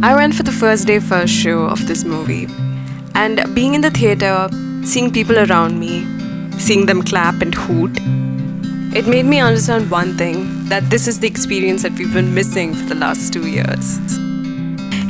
I went for the first day first show of this movie, and being in the theatre, seeing people around me, seeing them clap and hoot, it made me understand one thing, that this is the experience that we've been missing for the last 2 years.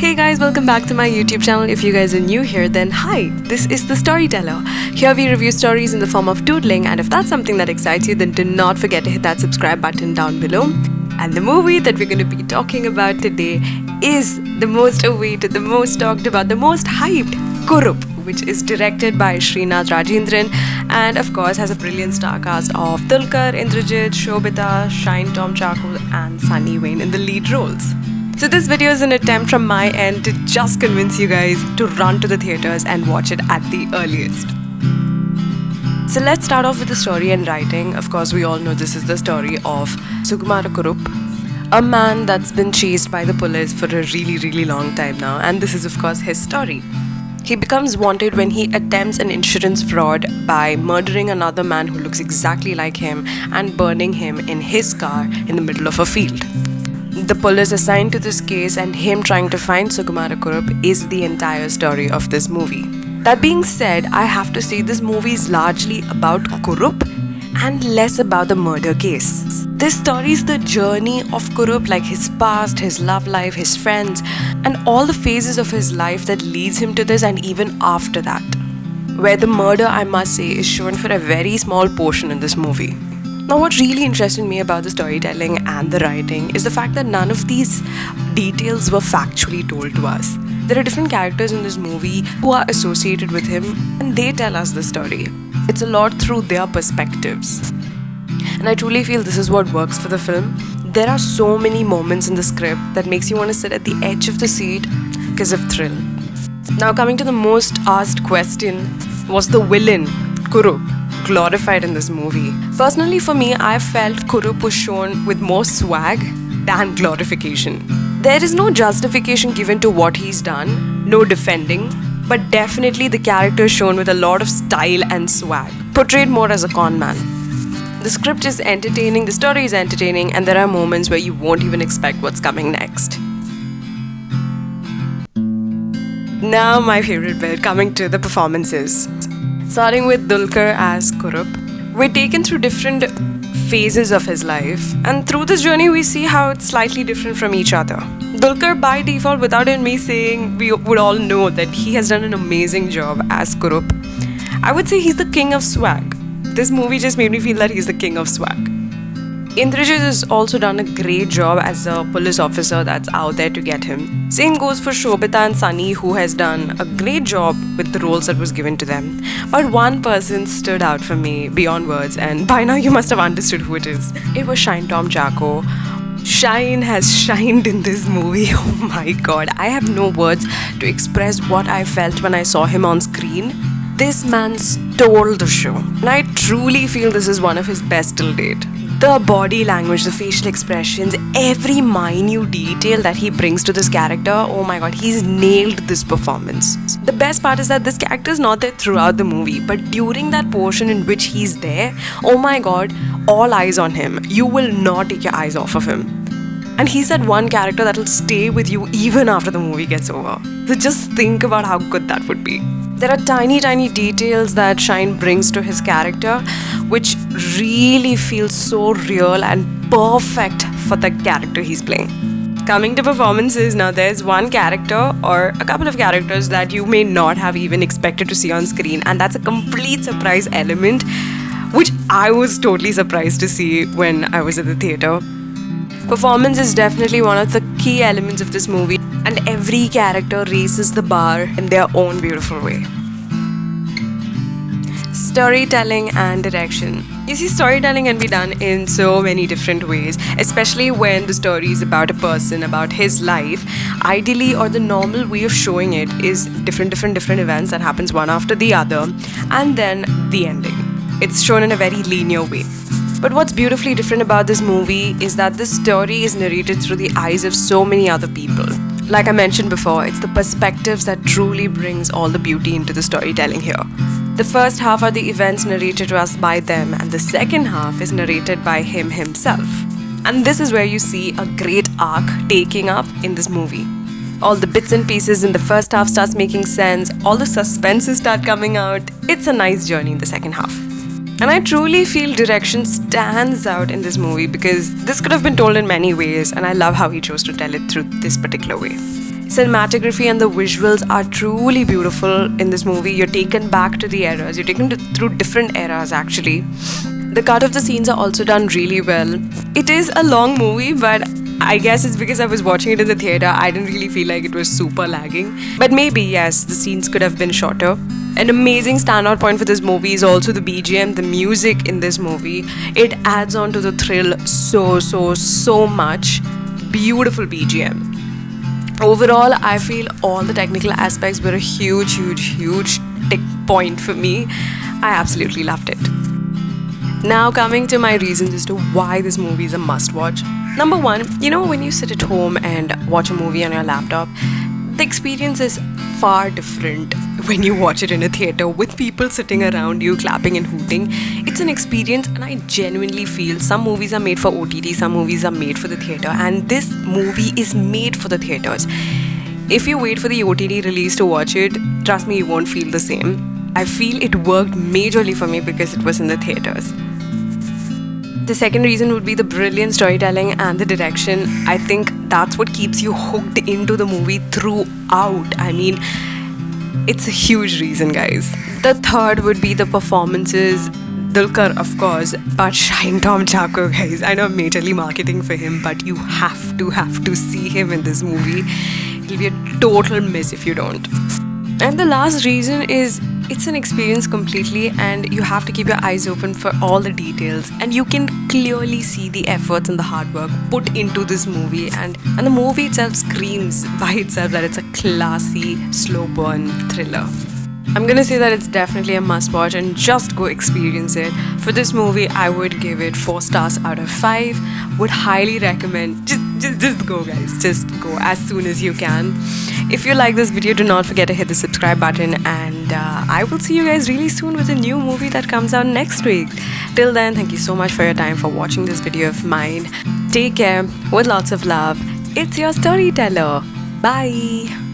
Hey guys, welcome back to my YouTube channel. If you guys are new here, then hi, this is The Storyteller. Here we review stories in the form of doodling, and if that's something that excites you, then do not forget to hit that subscribe button down below. And the movie that we're going to be talking about today is the most awaited, the most talked about, the most hyped, Kurup, which is directed by Srinath Rajendran and of course has a brilliant star cast of Dulquer, Indrajith, Shobita, Shine, Tom Chacko and Sunny Wayne in the lead roles. So this video is an attempt from my end to just convince you guys to run to the theatres and watch it at the earliest. So let's start off with the story and writing. Of course, we all know this is the story of Sukumara Kurup, a man that's been chased by the police for a really long time now, and this is of course his story. He becomes wanted when he attempts an insurance fraud by murdering another man who looks exactly like him and burning him in his car in the middle of a field. The police assigned to this case and him trying to find Sukumara Kurup is the entire story of this movie. That being said, I have to say this movie is largely about Kurup and less about the murder case. This story is the journey of Kurup, like his past, his love life, his friends, and all the phases of his life that leads him to this and even after that. Where the murder, I must say, is shown for a very small portion in this movie. Now, what really interested me about the storytelling and the writing is the fact that none of these details were factually told to us. There are different characters in this movie who are associated with him and they tell us the story. It's a lot through their perspectives. And I truly feel this is what works for the film. There are so many moments in the script that makes you want to sit at the edge of the seat because of thrill. Now coming to the most asked question, was the villain, Kurup, glorified in this movie? Personally for me, I felt Kurup was shown with more swag than glorification. There is no justification given to what he's done, no defending, but definitely the character is shown with a lot of style and swag, portrayed more as a con man. The script is entertaining, the story is entertaining, and there are moments where you won't even expect what's coming next. Now my favorite bit, coming to the performances. Starting with Dulquer as Kurup, we're taken through different phases of his life, and through this journey we see how it's slightly different from each other. Dulquer, by default, without even me saying, we would all know that he has done an amazing job as Kurup. I would say he's the king of swag. This movie just made me feel that he's the king of swag. Indrajith has also done a great job as a police officer that's out there to get him. Same goes for Shobita and Sunny, who has done a great job with the roles that was given to them. But one person stood out for me beyond words, and by now you must have understood who it is. It was Shine Tom Chacko. Shine has shined in this movie. Oh my god, I have no words to express what I felt when I saw him on screen. This man stole the show, and I truly feel this is one of his best till date. The body language, the facial expressions, every minute detail that he brings to this character, oh my god, he's nailed this performance. The best part is that this character is not there throughout the movie, but during that portion in which he's there, oh my god, all eyes on him. You will not take your eyes off of him. And he's that one character that will stay with you even after the movie gets over. So just think about how good that would be. There are tiny details that Shine brings to his character, which really feels so real and perfect for the character he's playing. Coming to performances, now there's one character or a couple of characters that you may not have even expected to see on screen, and that's a complete surprise element, which I was totally surprised to see when I was at the theatre. Performance is definitely one of the key elements of this movie, and every character raises the bar in their own beautiful way. Storytelling and direction. You see, storytelling can be done in so many different ways, especially when the story is about a person, about his life. Ideally, or the normal way of showing it is different events that happens one after the other, and then the ending. It's shown in a very linear way. But what's beautifully different about this movie is that this story is narrated through the eyes of so many other people. Like I mentioned before, it's the perspectives that truly brings all the beauty into the storytelling here. The first half are the events narrated to us by them, and the second half is narrated by him himself. And this is where you see a great arc taking up in this movie. All the bits and pieces in the first half starts making sense. All the suspenses start coming out. It's a nice journey in the second half. And I truly feel direction stands out in this movie because this could have been told in many ways, and I love how he chose to tell it through this particular way. Cinematography and the visuals are truly beautiful in this movie. You're taken back to the eras. You're taken through different eras actually. The cut of the scenes are also done really well. It is a long movie, but I guess it's because I was watching it in the theater. I didn't really feel like it was super lagging. But maybe, yes, the scenes could have been shorter. An amazing standout point for this movie is also the BGM, the music in this movie. It adds on to the thrill so much. Beautiful BGM. Overall, I feel all the technical aspects were a huge tick point for me. I absolutely loved it. Now coming to my reasons as to why this movie is a must-watch. Number one, when you sit at home and watch a movie on your laptop, the experience is far different when you watch it in a theater with people sitting around you clapping and hooting. It's an experience, and I genuinely feel some movies are made for OTT, some movies are made for the theater, and this movie is made for the theaters. If you wait for the OTT release to watch it, trust me, you won't feel the same. I feel it worked majorly for me because it was in the theaters. The second reason would be the brilliant storytelling and the direction. I think that's what keeps you hooked into the movie throughout. I mean, it's a huge reason, guys. The third would be the performances. Dulquer, of course, but shine Tom Chacko, guys. I know I'm majorly marketing for him, but you have to see him in this movie. It'll be a total miss if you don't. And the last reason is it's an experience completely, and you have to keep your eyes open for all the details, and you can clearly see the efforts and the hard work put into this movie, and the movie itself screams by itself that it's a classy, slow burn thriller. I'm gonna say that it's definitely a must watch, and just go experience it. For this movie, I would give it 4 stars out of 5. Would highly recommend. Just go, guys. Just go as soon as you can. If you like this video, do not forget to hit the subscribe button, and I will see you guys really soon with a new movie that comes out next week. Till then, thank you so much for your time for watching this video of mine. Take care with lots of love. It's your storyteller. Bye.